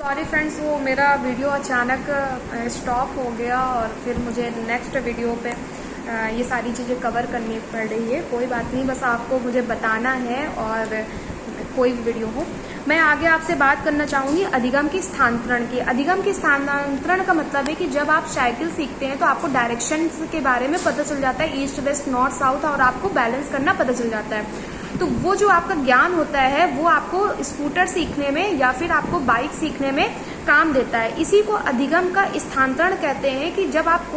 Sorry friends, वो मेरा video अचानक स्टॉप हो गया और फिर मुझे नेक्स्ट वीडियो पे ये सारी चीज़ें कवर करनी पड़ रही है। कोई बात नहीं, बस आपको मुझे बताना है और कोई भी वीडियो हो। मैं आगे आपसे बात करना चाहूँगी अधिगम की स्थानांतरण की। अधिगम की स्थानांतरण का मतलब है कि जब आप साइकिल सीखते हैं तो आपको डायरेक्शन के बारे में पता चल जाता है, ईस्ट वेस्ट नॉर्थ साउथ, और आपको बैलेंस करना पता चल जाता है। तो वो जो आपका ज्ञान होता है वो आपको स्कूटर सीखने में या फिर आपको बाइक सीखने में काम देता है। इसी को अधिगम का स्थानांतरण कहते हैं कि जब आप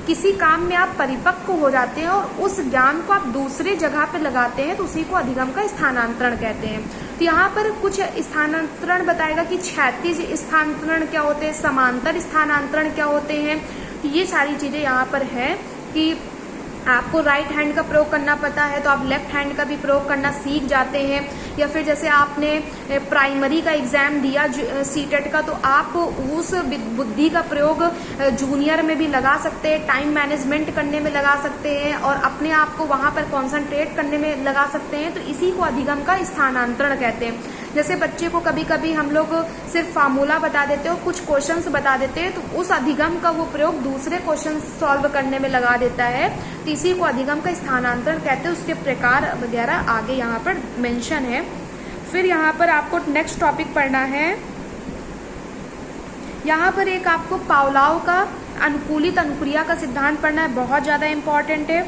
किसी काम में आप परिपक्व हो जाते हैं और उस ज्ञान को आप दूसरे जगह पे लगाते हैं तो उसी को अधिगम का स्थानांतरण कहते हैं। तो यहाँ पर कुछ स्थानांतरण बताएगा कि क्षैतिज स्थानांतरण क्या होते हैं, समांतर स्थानांतरण क्या होते हैं। तो ये सारी चीजें यहाँ पर है कि आपको राइट हैंड का प्रयोग करना पता है तो आप लेफ्ट हैंड का भी प्रयोग करना सीख जाते हैं। या फिर जैसे आपने प्राइमरी का एग्जाम दिया सीटेट का, तो आप उस बुद्धि का प्रयोग जूनियर में भी लगा सकते हैं, टाइम मैनेजमेंट करने में लगा सकते हैं और अपने आप को वहां पर कॉन्सेंट्रेट करने में लगा सकते हैं। तो इसी को अधिगम का स्थानांतरण कहते हैं। जैसे बच्चे को कभी कभी हम लोग सिर्फ फार्मूला बता देते हैं और कुछ क्वेश्चंस बता देते हैं, तो उस अधिगम का वो प्रयोग दूसरे क्वेश्चन सॉल्व करने में लगा देता है। तो इसी को अधिगम का स्थानांतरण कहते हैं। उसके प्रकार वगैरह आगे यहाँ पर मेंशन है। फिर यहाँ पर आपको नेक्स्ट टॉपिक पढ़ना है। यहाँ पर एक आपको पावलोव का अनुकूलित अनुक्रिया का सिद्धांत पढ़ना है, बहुत ज्यादा इंपॉर्टेंट है।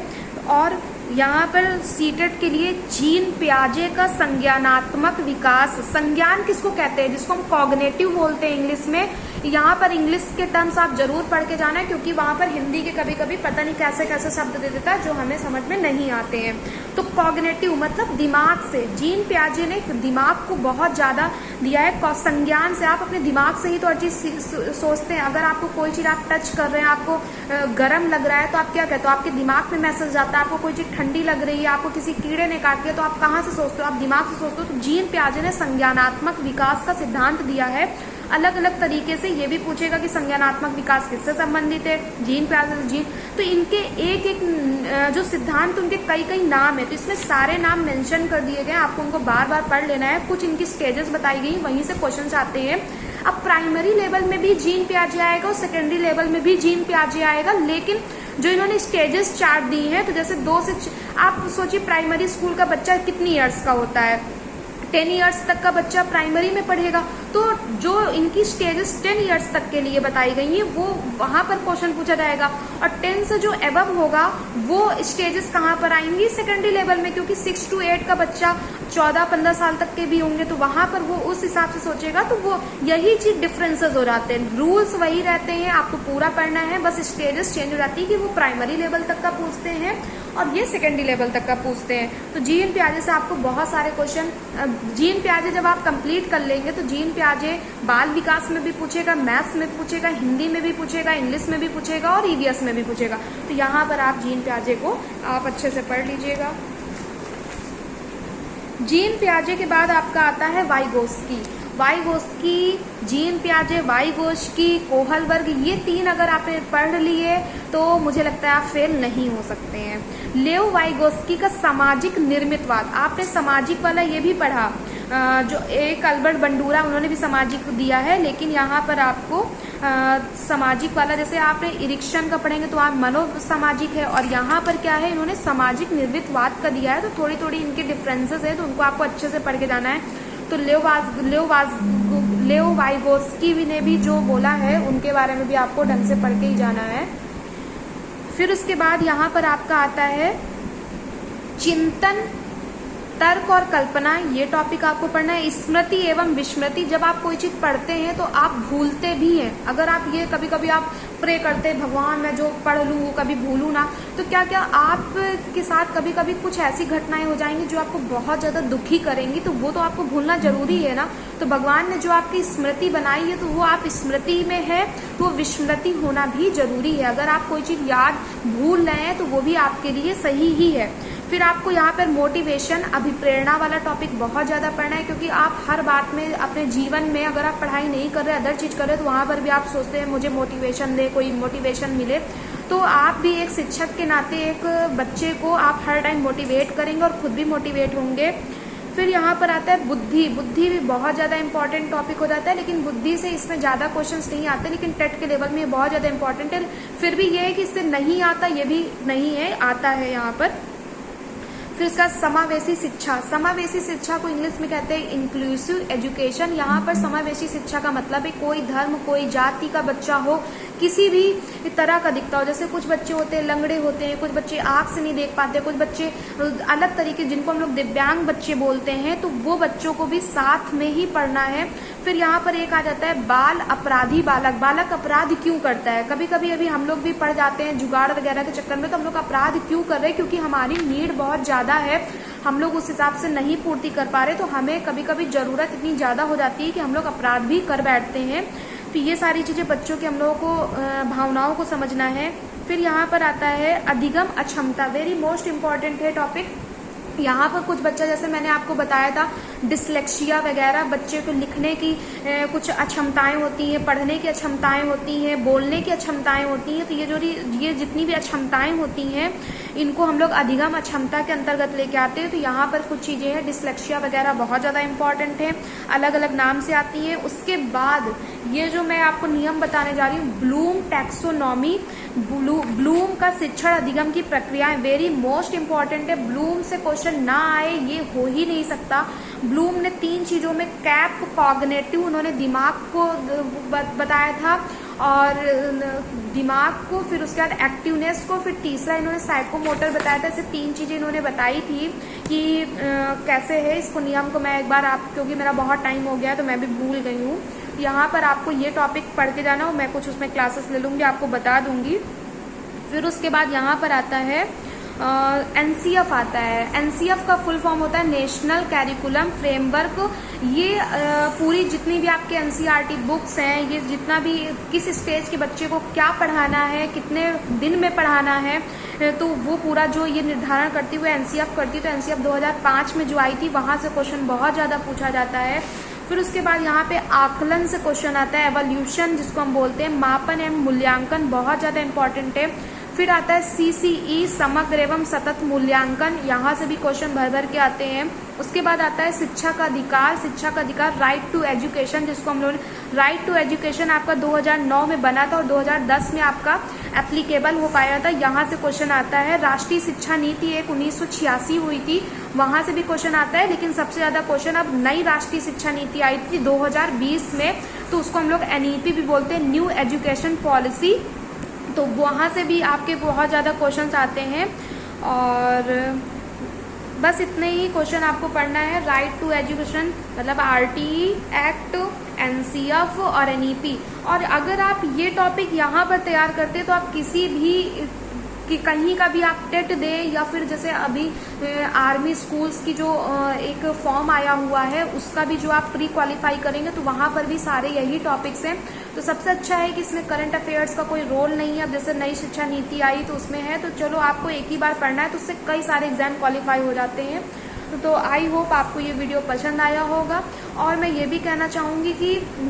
और यहाँ पर सीटेट के लिए जीन पियाजे का संज्ञानात्मक विकास, संज्ञान किसको कहते हैं, जिसको हम कॉग्निटिव बोलते हैं इंग्लिश में। यहाँ पर इंग्लिश के टर्म्स आप जरूर पढ़ के जाना है, क्योंकि वहां पर हिंदी के कभी कभी पता नहीं कैसे कैसे शब्द दे देता है जो हमें समझ में नहीं आते हैं। तो कॉग्निटिव मतलब दिमाग से, जीन पियाजे ने दिमाग को बहुत ज्यादा दिया है। संज्ञान से आप अपने दिमाग से ही तो हर चीज सोचते हैं। अगर आपको कोई चीज आप टच कर रहे हैं, आपको गर्म लग रहा है, तो आप क्या कहते हो, आपके दिमाग में मैसेज जाता है। आपको कोई चीज ठंडी लग रही है, आपको किसी कीड़े ने काट दिया, तो आप कहाँ से सोचते हो, आप दिमाग से सोचते हो। तो जीन पियाजे ने संज्ञानात्मक विकास का सिद्धांत दिया है। अलग अलग तरीके से ये भी पूछेगा कि संज्ञानात्मक विकास किससे संबंधित है, जीन पियाजे जीन। तो इनके एक एक जो सिद्धांत, उनके कई कई नाम है, तो इसमें सारे नाम मेंशन कर दिए गए। आपको उनको बार बार पढ़ लेना है। कुछ इनकी स्टेजेस बताई गई, वहीं से क्वेश्चन आते हैं। अब प्राइमरी लेवल में भी जीन पियाजे आएगा और सेकेंडरी लेवल में भी जीन पियाजे आएगा, लेकिन जो इन्होंने स्टेजेस चार्ट दी हैं, तो जैसे 2 से आप सोचिए प्राइमरी स्कूल का बच्चा कितनी ईयर्स का होता है, 10 ईयर्स तक का बच्चा प्राइमरी में पढ़ेगा। तो जो इनकी स्टेजेस 10 ईयर्स तक के लिए बताई गई हैं, वो वहां पर क्वेश्चन पूछा जाएगा। और 10 से जो एबव होगा वो स्टेजेस कहाँ पर आएंगी, सेकेंडरी लेवल में, क्योंकि 6 to 8 का बच्चा 14-15 साल तक के भी होंगे, तो वहां पर वो उस हिसाब से सोचेगा। तो वो यही चीज डिफरेंसेस हो जाते हैं, रूल्स वही रहते हैं, आपको पूरा पढ़ना है, बस स्टेजेस चेंज हो जाती है कि वो प्राइमरी लेवल तक का पूछते हैं और ये सेकेंडरी लेवल तक का पूछते हैं। तो जीन पियाजे से आपको बहुत सारे क्वेश्चन, जीन पियाजे जब आप कंप्लीट कर लेंगे तो जीन पियाजे बाल विकास में भी पूछेगा, मैथ्स में भी पूछेगा, हिंदी में भी पूछेगा, इंग्लिश में भी पूछेगा और ईवीएस में भी पूछेगा। तो यहाँ पर आप जीन पियाजे को आप अच्छे से पढ़ लीजिएगा। जीन पियाजे के बाद आपका आता है वाइगोस्की। वाइगोस्की, जीन पियाजे, वाइगोस्की, कोहलबर्ग, ये 3 अगर आपने पढ़ लिए तो मुझे लगता है आप फेल नहीं हो सकते हैं। लेओ वाइगोस्की का सामाजिक निर्मितवाद, आपने सामाजिक वाला ये भी पढ़ा, जो एक अल्बर्ट बंडूरा, उन्होंने भी सामाजिक दिया है, लेकिन यहाँ पर आपको सामाजिक वाला, जैसे आपने इरिक्शन का पढ़ेंगे तो आप मनोसामाजिक है, और यहाँ पर क्या है, इन्होंने सामाजिक निर्मितवाद का दिया है। तो थोड़ी थोड़ी इनके डिफरेंसेस है, तो उनको आपको अच्छे से पढ़ के जाना है। तो लेओ वाइगोस्की ने भी जो बोला है उनके बारे में भी आपको ढंग से पढ़ के ही जाना है। फिर उसके बाद यहाँ पर आपका आता है चिंतन, तर्क और कल्पना, ये टॉपिक आपको पढ़ना है। स्मृति एवं विस्मृति, जब आप कोई चीज पढ़ते हैं तो आप भूलते भी हैं। अगर आप ये कभी कभी आप प्रे करते हैं, भगवान मैं जो पढ़ लूँ वो कभी भूलूं ना, तो क्या क्या आपके साथ कभी कभी कुछ ऐसी घटनाएं हो जाएंगी जो आपको बहुत ज्यादा दुखी करेंगी, तो वो तो आपको भूलना जरूरी है ना। तो भगवान ने जो आपकी स्मृति बनाई है, तो वो आप स्मृति में है, तो विस्मृति होना भी जरूरी है। अगर आप कोई चीज याद भूल रहे हैं तो वो भी आपके लिए सही ही है। फिर आपको यहाँ पर मोटिवेशन, अभिप्रेरणा वाला टॉपिक बहुत ज्यादा पढ़ना है, क्योंकि आप हर बात में अपने जीवन में अगर आप पढ़ाई नहीं कर रहे, अदर चीज कर रहे, तो वहां पर भी आप सोचते हैं मुझे मोटिवेशन दे, कोई मोटिवेशन मिले। तो आप भी एक शिक्षक के नाते एक बच्चे को आप हर टाइम मोटिवेट करेंगे और खुद भी मोटिवेट होंगे। फिर यहाँ पर आता है बुद्धि। बुद्धि भी बहुत ज़्यादा इंपॉर्टेंट टॉपिक हो जाता है, लेकिन बुद्धि से इसमें ज़्यादा क्वेश्चंस नहीं आते, लेकिन टेट के लेवल में ये बहुत ज़्यादा इंपॉर्टेंट है। फिर भी ये है कि इससे नहीं आता, ये भी नहीं है, आता है यहाँ पर। फिर इसका समावेशी शिक्षा। समावेशी शिक्षा को इंग्लिश में कहते हैं इंक्लूसिव एजुकेशन। यहाँ पर समावेशी शिक्षा का मतलब है कोई धर्म, कोई जाति का बच्चा हो, किसी भी तरह का दिखता हो। जैसे कुछ बच्चे होते हैं लंगड़े होते हैं, कुछ बच्चे आँख से नहीं देख पाते, कुछ बच्चे अलग तरीके जिनको हम लोग दिव्यांग बच्चे बोलते हैं, तो वो बच्चों को भी साथ में ही पढ़ना है। फिर यहाँ पर एक आ जाता है बाल अपराधी बालक। बालक अपराध क्यों करता है? कभी कभी अभी हम लोग भी पढ़ जाते हैं जुगाड़ वगैरह के चक्कर में, तो हम लोग अपराध क्यों कर रहे हैं? क्योंकि हमारी नीड बहुत ज़्यादा है, हम लोग उस हिसाब से नहीं पूर्ति कर पा रहे, तो हमें कभी कभी ज़रूरत इतनी ज़्यादा हो जाती है कि हम लोग अपराध भी कर बैठते हैं। तो ये सारी चीज़ें बच्चों के हम लोगों को भावनाओं को समझना है। फिर यहाँ पर आता है अधिगम अक्षमता। वेरी मोस्ट इम्पॉर्टेंट है टॉपिक। यहाँ पर कुछ बच्चा, जैसे मैंने आपको बताया था, डिसलेक्सिया वगैरह, बच्चे को लिखने की कुछ अक्षमताएं होती हैं, पढ़ने की अक्षमताएं होती हैं, बोलने की अक्षमताएं होती हैं। तो ये जितनी भी अक्षमताएं होती हैं, इनको हम लोग अधिगम अक्षमता के अंतर्गत लेके आते हैं। तो यहाँ पर कुछ चीज़ें हैं, डिसलेक्सिया वगैरह बहुत ज़्यादा इंपॉर्टेंट है, अलग अलग नाम से आती हैं। उसके बाद ये जो मैं आपको नियम बताने जा रही हूँ, ब्लूम टैक्सोनॉमी, ब्लूम का शिक्षण अधिगम की प्रक्रियाएं, वेरी मोस्ट इंपॉर्टेंट है। ब्लूम से क्वेश्चन ना आए ये हो ही नहीं सकता। ब्लूम ने 3 चीज़ों में कैप, कॉग्निटिव, उन्होंने दिमाग को बताया था, और दिमाग को, फिर उसके बाद एक्टिवनेस को, फिर तीसरा इन्होंने साइकोमोटर बताया था। ऐसे 3 चीज़ें इन्होंने बताई थी कि कैसे है। इसको नियम को मैं एक बार क्योंकि मेरा बहुत टाइम हो गया है तो मैं भी भूल गई हूँ। यहाँ पर आपको ये टॉपिक पढ़ के जाना हो, मैं कुछ उसमें क्लासेस ले लूँगी, आपको बता दूँगी। फिर उसके बाद यहाँ पर आता है NCF आता है। NCF का फुल फॉर्म होता है नेशनल कैरिकुलम फ्रेमवर्क। ये पूरी जितनी भी आपके NCERT बुक्स हैं, ये जितना भी किस स्टेज के बच्चे को क्या पढ़ाना है, कितने दिन में पढ़ाना है, तो वो पूरा जो ये निर्धारण करती हुई NCF करती है। तो NCF 2005 में जो आई थी, वहाँ से क्वेश्चन बहुत ज़्यादा पूछा जाता है। फिर उसके बाद यहाँ पे आकलन से क्वेश्चन आता है, एवोल्यूशन जिसको हम बोलते हैं, मापन एवं मूल्यांकन बहुत ज़्यादा इंपॉर्टेंट है। फिर आता है CCE, समग्र एवं सतत मूल्यांकन, यहाँ से भी क्वेश्चन भर भर के आते हैं। उसके बाद आता है शिक्षा का अधिकार। शिक्षा का अधिकार, राइट टू एजुकेशन, जिसको हम लोग राइट टू एजुकेशन आपका 2009 में बना था और 2010 में आपका एप्लीकेबल हो पाया था। यहाँ से क्वेश्चन आता है। राष्ट्रीय शिक्षा नीति एक 1986 हुई थी, वहाँ से भी क्वेश्चन आता है। लेकिन सबसे ज़्यादा क्वेश्चन अब नई राष्ट्रीय शिक्षा नीति आई थी 2020 में, तो उसको हम लोग NEP भी बोलते हैं, न्यू एजुकेशन पॉलिसी। तो वहाँ से भी आपके बहुत ज़्यादा क्वेश्चंस आते हैं। और बस इतने ही क्वेश्चन आपको पढ़ना है। राइट टू एजुकेशन मतलब RTE एक्ट, NCF और NEP। और अगर आप ये टॉपिक यहाँ पर तैयार करते तो आप किसी भी कि कहीं का भी आप टेट दें, या फिर जैसे अभी आर्मी स्कूल्स की जो एक फॉर्म आया हुआ है, उसका भी जो आप प्री क्वालिफाई करेंगे, तो वहाँ पर भी सारे यही टॉपिक्स हैं। तो सबसे अच्छा है कि इसमें करंट अफेयर्स का कोई रोल नहीं है। अब जैसे नई शिक्षा नीति आई तो उसमें है, तो चलो आपको एक ही बार पढ़ना है, तो उससे कई सारे एग्जाम क्वालिफाई हो जाते हैं। तो आई होप आपको ये वीडियो पसंद आया होगा। और मैं ये भी कहना चाहूँगी कि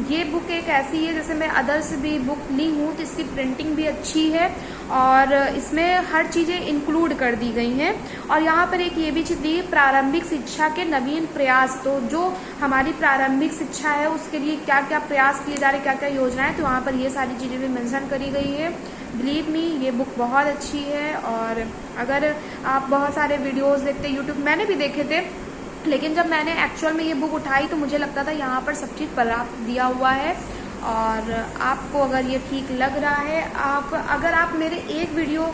ये बुक एक ऐसी है, जैसे मैं अदर्स भी बुक ली हूँ तो इसकी प्रिंटिंग भी अच्छी है और इसमें हर चीज़ें इंक्लूड कर दी गई हैं। और यहाँ पर एक ये भी चीज़ दी, प्रारंभिक शिक्षा के नवीन प्रयास। तो जो हमारी प्रारंभिक शिक्षा है उसके लिए क्या क्या प्रयास किए जा रहे, क्या क्या योजनाएं, तो वहाँ पर ये सारी चीज़ें भी मेंशन करी गई है। बिलीव मी, ये बुक बहुत अच्छी है। और अगर आप बहुत सारे वीडियोस देखते यूट्यूब, मैंने भी देखे थे, लेकिन जब मैंने एक्चुअल में ये बुक उठाई तो मुझे लगता था यहाँ पर सब चीज़ पर्याप्त दिया हुआ है। और आपको अगर ये ठीक लग रहा है, अगर आप मेरे एक वीडियो,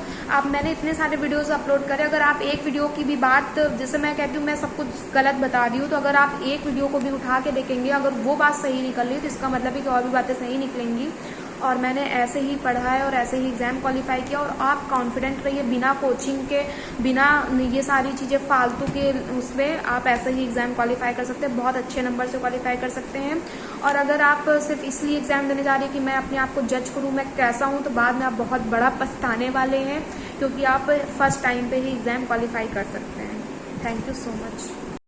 मैंने इतने सारे वीडियोस अपलोड करे, अगर आप एक वीडियो की भी बात, जैसे मैं कहती हूँ मैं सब कुछ गलत बता रही हूँ, तो अगर आप एक वीडियो को भी उठा के देखेंगे, अगर वो बात सही निकल रही है तो इसका मतलब है कि और भी बातें सही निकलेंगी। और मैंने ऐसे ही पढ़ा है और ऐसे ही एग्ज़ाम क्वालिफाई किया। और आप कॉन्फिडेंट रहिए, बिना कोचिंग के, बिना ये सारी चीज़ें फालतू के उसमें आप ऐसे ही एग्ज़ाम क्वालिफाई कर सकते हैं, बहुत अच्छे नंबर से क्वालिफाई कर सकते हैं। और अगर आप सिर्फ इसलिए एग्ज़ाम देने जा रहे हैं कि मैं अपने आप को जज करूँ मैं कैसा हूँ, तो बाद में आप बहुत बड़ा पछताने वाले हैं, क्योंकि आप फर्स्ट टाइम पे ही एग्ज़ाम क्वालिफाई कर सकते हैं। Thank you so much.